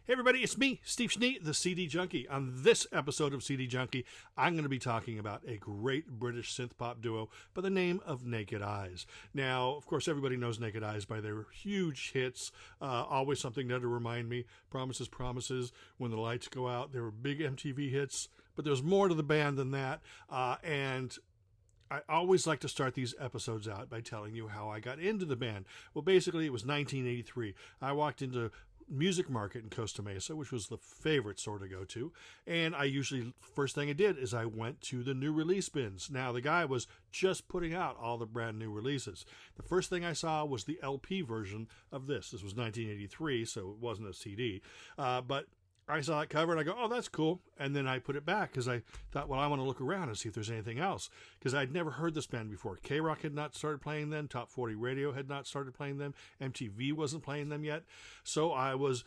Hey everybody, it's me, Steve Schnee, the CD Junkie. On this episode of CD Junkie, I'm going to be talking about a great British synth-pop duo by the name of Naked Eyes. Now, of course, everybody knows Naked Eyes by their huge hits, Always Something There to Remind Me, Promises, Promises, When the Lights Go Out. They were big MTV hits, but there's more to the band than that, and I always like to start these episodes out by telling you how I got into the band. Well, basically, it was 1983. I walked into Music Market in Costa Mesa, which was the favorite store to go to, and first thing I did is I went to the new release bins. Now, the guy was just putting out all the brand new releases. The first thing I saw was the LP version of this. This was 1983, so it wasn't a CD, but I saw that cover and I go, oh, that's cool. And then I put it back because I thought, well, I want to look around and see if there's anything else. Because I'd never heard this band before. K-Rock had not started playing them. Top 40 Radio had not started playing them. MTV wasn't playing them yet. So I was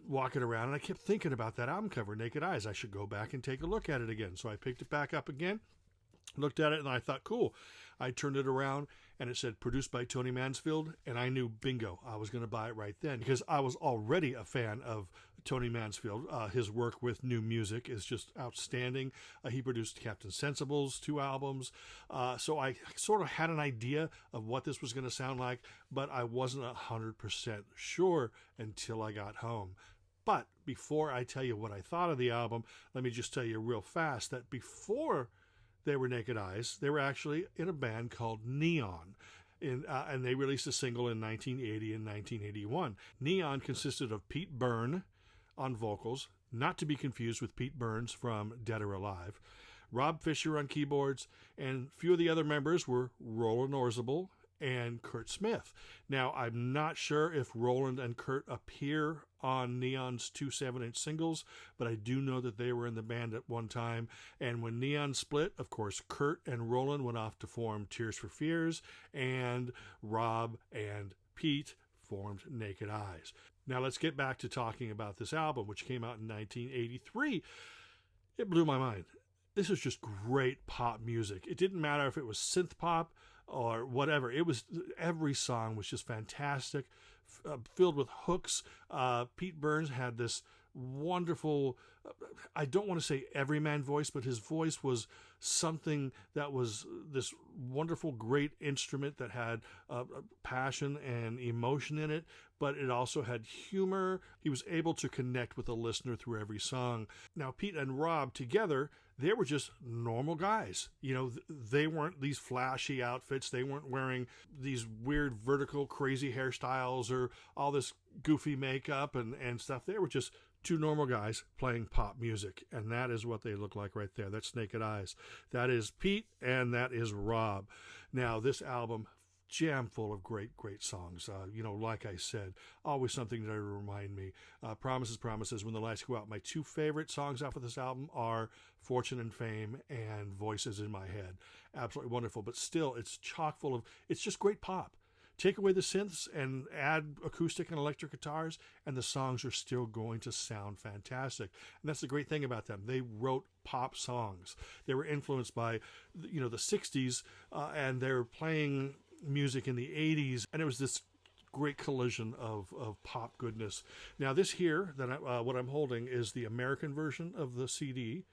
walking around and I kept thinking about that album cover, Naked Eyes. I should go back and take a look at it again. So I picked it back up again, looked at it, and I thought, cool. I turned it around and it said produced by Tony Mansfield, and I knew, bingo, I was going to buy it right then because I was already a fan of Tony Mansfield. His work with new music is just outstanding. He produced Captain Sensible's 2 albums, so I sort of had an idea of what this was going to sound like, but I wasn't 100% sure until I got home. But before I tell you what I thought of the album, let me just tell you real fast that before they were Naked Eyes, they were actually in a band called Neon, and they released a single in 1980 and 1981. Neon consisted of Pete Byrne on vocals, not to be confused with Pete Burns from Dead or Alive, Rob Fisher on keyboards, and a few of the other members were Roland Orzabal and Kurt Smith. Now, I'm not sure if Roland and Kurt appear on Neon's 2 7-inch singles, but I do know that they were in the band at one time. And when Neon split, of course, Kurt and Roland went off to form Tears for Fears, and Rob and Pete formed Naked Eyes. Now, let's get back to talking about this album, which came out in 1983. It blew my mind. This is just great pop music. It didn't matter if it was synth pop or whatever. Every song was just fantastic, filled with hooks. Pete Burns had this wonderful, I don't want to say everyman voice, but his voice was something that was this wonderful, great instrument that had passion and emotion in it, but it also had humor. He was able to connect with the listener through every song. Now, Pete and Rob together, they were just normal guys. You know, they weren't these flashy outfits. They weren't wearing these weird vertical crazy hairstyles or all this goofy makeup and stuff. They were just 2 normal guys playing pop music, and that is what they look like right there. That's Naked Eyes. That is Pete, and that is Rob. Now, this album, jam full of great, great songs. Like I said, Always Something There to Remind Me, Promises, Promises, When the Lights Go Out. My 2 favorite songs off of this album are Fortune and Fame and Voices in My Head. Absolutely wonderful, but still, it's chock full of, it's just great pop. Take away the synths and add acoustic and electric guitars, and the songs are still going to sound fantastic. And that's the great thing about them. They wrote pop songs. They were influenced by, the 60s, and they were playing music in the 80s, and it was this great collision of pop goodness. Now, this here, what I'm holding, is the American version of the CD,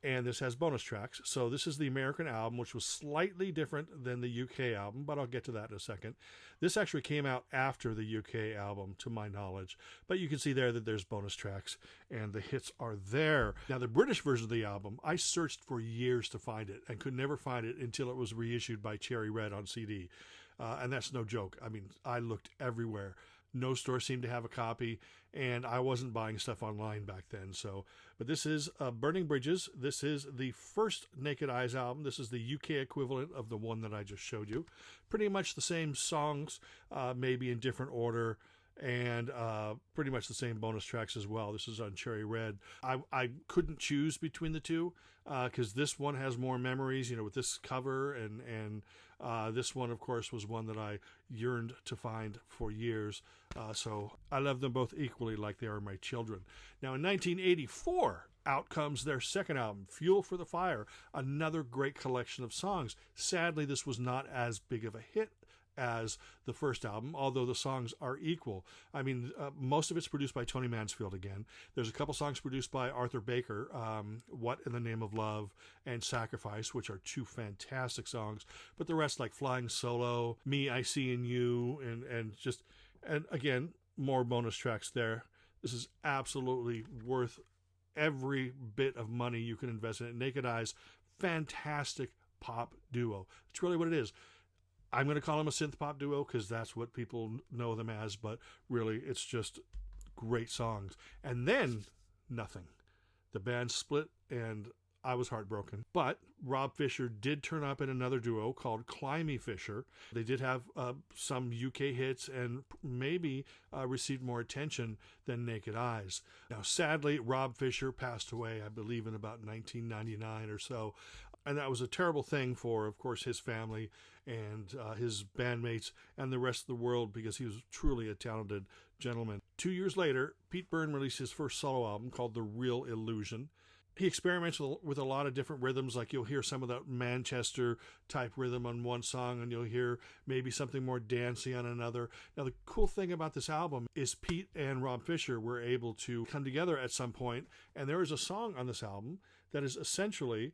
and this has bonus tracks. So this is the American album, which was slightly different than the UK album, but I'll get to that in a second. This actually came out after the UK album, to my knowledge, but you can see there that there's bonus tracks, and the hits are there. Now, the British version of the album, I searched for years to find it, and could never find it until it was reissued by Cherry Red on CD, and that's no joke. I mean, I looked everywhere. No store seemed to have a copy, and I wasn't buying stuff online back then. But this is Burning Bridges. This is the first Naked Eyes album. This is the UK equivalent of the one that I just showed you. Pretty much the same songs, maybe in different order, and pretty much the same bonus tracks as well. This is on Cherry Red. I couldn't choose between the 2 because this one has more memories, with this cover, and this one, of course, was one that I yearned to find for years. So I love them both equally, like they are my children. Now, in 1984, out comes their second album, Fuel for the Fire, another great collection of songs. Sadly, this was not as big of a hit as the first album, although the songs are equal. I mean, most of it's produced by Tony Mansfield again. There's a couple songs produced by Arthur Baker, What in the Name of Love and Sacrifice, which are two fantastic songs. But the rest, like Flying Solo, Me, I See in You, and again, more bonus tracks there. This is absolutely worth every bit of money you can invest in it. Naked Eyes, fantastic pop duo. It's really what it is. I'm going to call them a synth pop duo because that's what people know them as, but really it's just great songs. And then nothing. The band split and I was heartbroken. But Rob Fisher did turn up in another duo called Climby Fisher. They did have some UK hits and maybe received more attention than Naked Eyes. Now, sadly, Rob Fisher passed away, I believe, in about 1999 or so. And that was a terrible thing for, of course, his family and his bandmates and the rest of the world because he was truly a talented gentleman. 2 years later, Pete Byrne released his first solo album called The Real Illusion. He experiments with a lot of different rhythms, like you'll hear some of that Manchester-type rhythm on one song, and you'll hear maybe something more dancey on another. Now, the cool thing about this album is Pete and Rob Fisher were able to come together at some point, and there is a song on this album that is essentially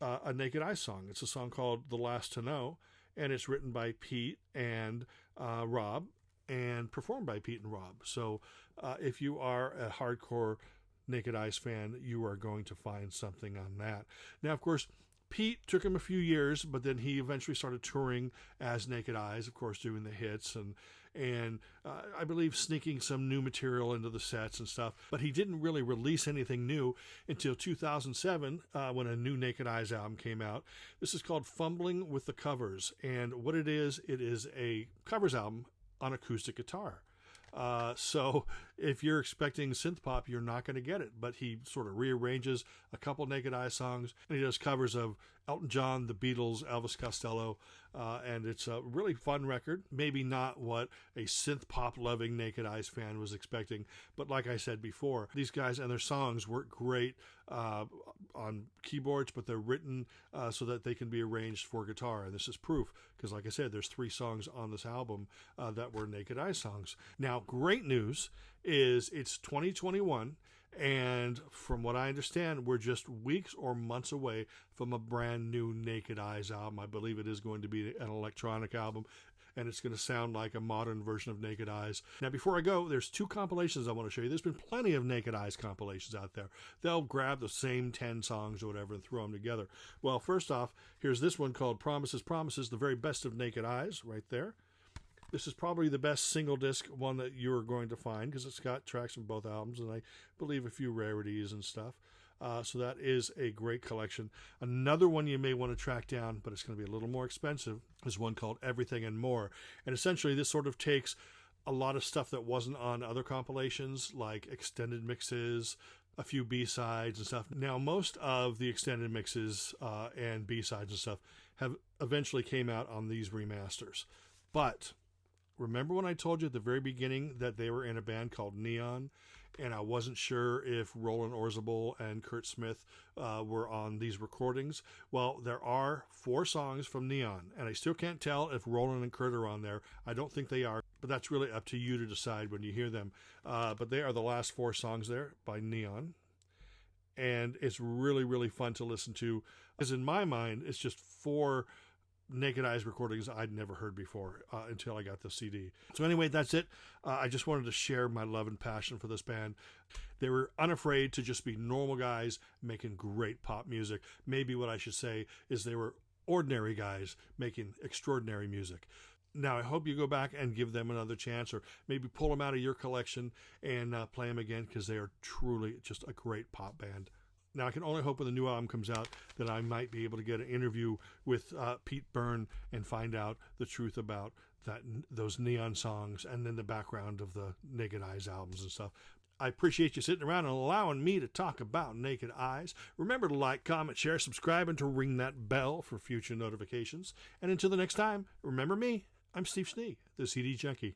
a Naked Eyes song. It's a song called The Last to Know, and it's written by Pete and Rob and performed by Pete and Rob. So if you are a hardcore Naked Eyes fan, you are going to find something on that. Now, of course, Pete took him a few years, but then he eventually started touring as Naked Eyes, of course, doing the hits and I believe sneaking some new material into the sets and stuff. But he didn't really release anything new until 2007 when a new Naked Eyes album came out. This is called Fumbling with the Covers, and what it is a covers album on acoustic guitar. So if you're expecting synth pop, you're not going to get it. But he sort of rearranges a couple Naked Eyes songs, and he does covers of Elton John, the Beatles, Elvis Costello, and it's a really fun record. Maybe not what a synth pop loving Naked Eyes fan was expecting, but like I said before, these guys and their songs work great on keyboards, but they're written so that they can be arranged for guitar. And this is proof, because like I said, there's 3 songs on this album that were Naked Eyes songs. Now, great news is it's 2021, and from what I understand, we're just weeks or months away from a brand new Naked Eyes album. I believe it is going to be an electronic album, and it's going to sound like a modern version of Naked Eyes. Now, before I go, there's 2 compilations I want to show you. There's been plenty of Naked Eyes compilations out there. They'll grab the same 10 songs or whatever and throw them together. Well, first off, here's this one called Promises, Promises, the very best of Naked Eyes, right there. This is probably the best single disc one that you're going to find because it's got tracks from both albums and I believe a few rarities and stuff. So that is a great collection. Another one you may want to track down, but it's going to be a little more expensive, is one called Everything and More. And essentially this sort of takes a lot of stuff that wasn't on other compilations, like extended mixes, a few B-sides and stuff. Now, most of the extended mixes and B-sides and stuff have eventually came out on these remasters. But remember when I told you at the very beginning that they were in a band called Neon, and I wasn't sure if Roland Orzabal and Kurt Smith were on these recordings? Well, there are 4 songs from Neon, and I still can't tell if Roland and Kurt are on there. I don't think they are, but that's really up to you to decide when you hear them. But they are the last 4 songs there by Neon, and it's really, really fun to listen to, because in my mind, it's just 4 Naked Eyes recordings I'd never heard before until I got the CD. So anyway, that's it. I just wanted to share my love and passion for this band. They were unafraid to just be normal guys making great pop music. Maybe what I should say is they were ordinary guys making extraordinary music. Now, I hope you go back and give them another chance, or maybe pull them out of your collection and play them again, because they are truly just a great pop band. Now, I can only hope when the new album comes out that I might be able to get an interview with Pete Byrne and find out the truth about those Neon songs and then the background of the Naked Eyes albums and stuff. I appreciate you sitting around and allowing me to talk about Naked Eyes. Remember to like, comment, share, subscribe, and to ring that bell for future notifications. And until the next time, remember me, I'm Steve Schnee, the CD Junkie.